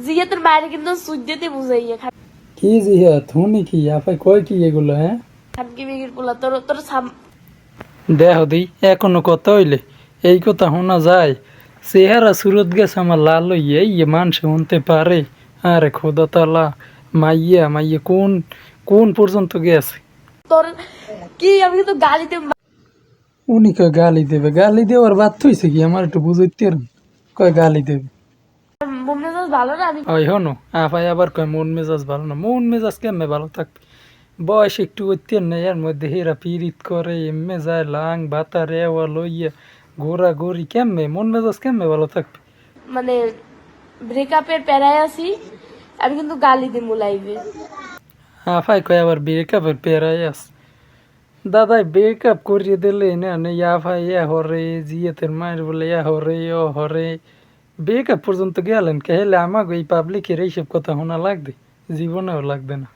জিয়াতের বাইরে কিন্তু সুজ্জেতে বুঝাইয়া কি জিহাদ হুনি কি আফাই কয় কি এগুলো হ্যাঁ খানকি বিগির পোলা তোর তোর দেহ দি এখনো কথা হইলে এই কথা শোনা যায় চেহারা সুরত গেছে আমার লাল হইয়ে ইয়ে মানুষ শুনতে পারে আরে খোদা তালা মাইয়া মাইয়া কোন কোন পর্যন্ত গেছে তোর কি আমি কিন্তু গালিতে উনি কয় গালি দেওয়ার বাদ হইছে কি আমার একটু বুঝাইতে পারেন কয় গালি দেবে মন মেজাজ ভালো না আমি ওই হনো আফাই আবার কয় মন মেজাজ ভালো না মন মেজাজ কেমনে ভালো থাকবে বয়স একটু ঐতেন না এর মধ্যে হেরা পিরিত করে এমনি যায় লাং বাতা রেওয়া লইয়া ঘোরা ঘুরি কেমনে মন মেজাজ কেমনে ভালো থাকবে মানে ব্রেকআপের প্যারায় আছি আমি কিন্তু গালি দিমু লাইভে আফাই কয় আবার ব্রেকআপের পেরাই আস দাদাই ব্রেকআপ করিয়ে দিলে না আফাই এ হরে জিয়েতের মায়ের বলে এ হরে ও হরে ব্রেকআপ পর্যন্ত গেলেন কে হেলে আমাকে এই পাবলিকের এইসব কথা শোনা লাগবে জীবনেও লাগবে না